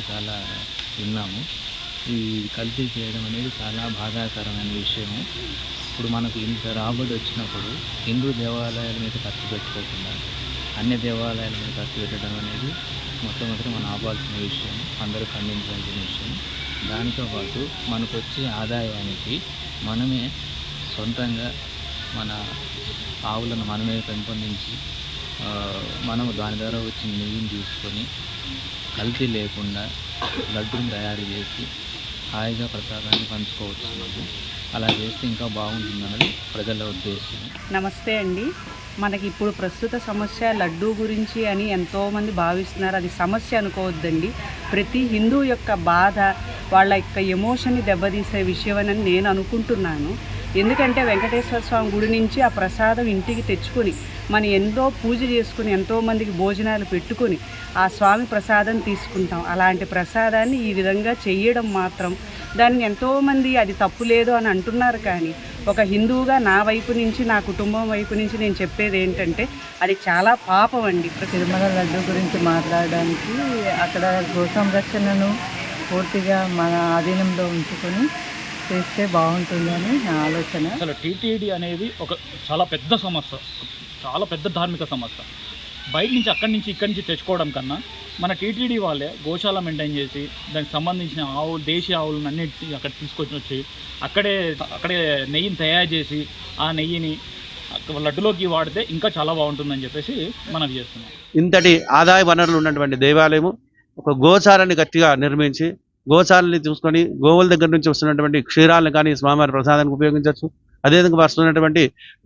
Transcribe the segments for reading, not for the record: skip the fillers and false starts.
చాలా విన్నాము. ఈ కల్తీ చేయడం అనేది చాలా బాధాకరమైన విషయము. ఇప్పుడు మనకు ఇంత రాబడి వచ్చినప్పుడు హిందూ దేవాలయాల మీద ఖర్చు పెట్టుకోకుండా అన్య దేవాలయాల మీద ఖర్చు పెట్టడం అనేది మొట్టమొదటి మనం ఆపాల్సిన విషయం, అందరూ ఖండించాల్సిన విషయం. దానితో పాటు మనకు వచ్చే ఆదాయానికి మనమే సొంతంగా మన ఆవులను మనమే పెంపొందించి మనము దాని ద్వారా వచ్చిన నెయ్యిని తీసుకొని కల్తీ లేకుండా లడ్డూని తయారు చేసి హాయిగా ప్రసాదాన్ని పంచుకోవచ్చు. అలా చేస్తే ఇంకా బాగుంటుందన్నది ప్రజల ఉద్దేశం. నమస్తే అండి. మనకి ఇప్పుడు ప్రస్తుత సమస్య లడ్డూ గురించి అని ఎంతోమంది భావిస్తున్నారు. అది సమస్య అనుకోవద్దండి. ప్రతి హిందూ యొక్క బాధ, వాళ్ళ యొక్క ఎమోషన్ని దెబ్బతీసే విషయం అని నేను అనుకుంటున్నాను. ఎందుకంటే వెంకటేశ్వర స్వామి గుడి నుంచి ఆ ప్రసాదం ఇంటికి తెచ్చుకొని మనం ఎంతో పూజ చేసుకుని ఎంతోమందికి భోజనాలు పెట్టుకొని ఆ స్వామి ప్రసాదం తీసుకుంటాం. అలాంటి ప్రసాదాన్ని ఈ విధంగా చెయ్యడం మాత్రం దాన్ని ఎంతోమంది అది తప్పు లేదు అని అంటున్నారు. కానీ ఒక హిందువుగా నా వైపు నుంచి, నా కుటుంబం వైపు నుంచి నేను చెప్పేది ఏంటంటే అది చాలా పాపం అండి. తిరుమల లడ్డు గురించి మాట్లాడడానికి అక్కడ గో సంరక్షణను పూర్తిగా మన ఆధీనంలో ఉంచుకొని చేస్తే బాగుంటుందని నా ఆలోచన. అసలు టీటీడీ అనేది ఒక చాలా పెద్ద సమస్య, చాలా పెద్ద ధార్మిక సమస్య. బయట నుంచి అక్కడి నుంచి ఇక్కడి నుంచి తెచ్చుకోవడం కన్నా మన టీటీడీ వాళ్ళే గోశాల మెయింటైన్ చేసి దానికి సంబంధించిన ఆవులు, దేశీయ ఆవులను అన్నిటి అక్కడ తీసుకొచ్చి వచ్చి అక్కడే నెయ్యిని తయారు చేసి ఆ నెయ్యిని లడ్డులోకి వాడితే ఇంకా చాలా బాగుంటుందని చెప్పేసి మనం చేస్తున్నాం. ఇంతటి ఆదాయ వనరులు ఉన్నటువంటి దేవాలయము ఒక గోశాలని గట్టిగా నిర్మించి గోశాలని చూసుకొని గోవుల దగ్గర నుంచి వస్తున్నటువంటి క్షీరాలను కానీ స్వామివారి ప్రసాదానికి ఉపయోగించవచ్చు. అదేవిధంగా వస్తున్నటువంటి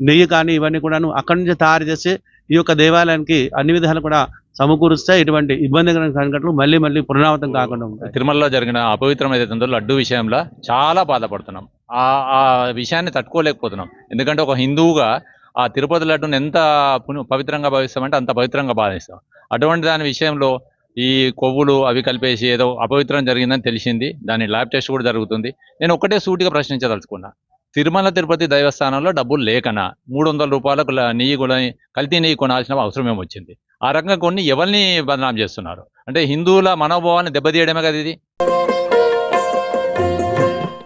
నెయ్యి కానీ ఇవన్నీ కూడాను అక్కడి నుంచి తయారు చేసి ఈ యొక్క దేవాలయానికి అన్ని విధాలు కూడా సమకూరుస్తే ఇటువంటి ఇబ్బందికరమైన సంఘటనలు మళ్ళీ మళ్ళీ పునరావృతం కాకుండా ఉంటాయి. తిరుమలలో జరిగిన అపవిత్రం ఏదైతే ఉందో లడ్డు విషయంలో చాలా బాధపడుతున్నాం. ఆ విషయాన్ని తట్టుకోలేకపోతున్నాం. ఎందుకంటే ఒక హిందువుగా ఆ తిరుపతి లడ్డును ఎంత పవిత్రంగా భావిస్తామంటే అంత పవిత్రంగా భావిస్తాం. అటువంటి దాని విషయంలో ఈ కొవ్వులు అవి కలిపేసి ఏదో అపవిత్రం జరిగిందని తెలిసింది. దాని ల్యాబ్ టెస్ట్ కూడా జరుగుతుంది. నేను ఒకటే సూటిగా ప్రశ్నించదలుచుకున్నా, తిరుమల తిరుపతి దైవస్థానంలో డబ్బులు లేకనా 300 రూపాయలకు నెయ్యి కూడా కల్తీ నెయ్యి కొనాల్సిన అవసరం ఏమొచ్చింది? ఆ రకంగా కొన్ని ఎవరిని బదనాం చేస్తున్నారు అంటే హిందువుల మనోభావాన్ని దెబ్బతీయడమే కదా ఇది.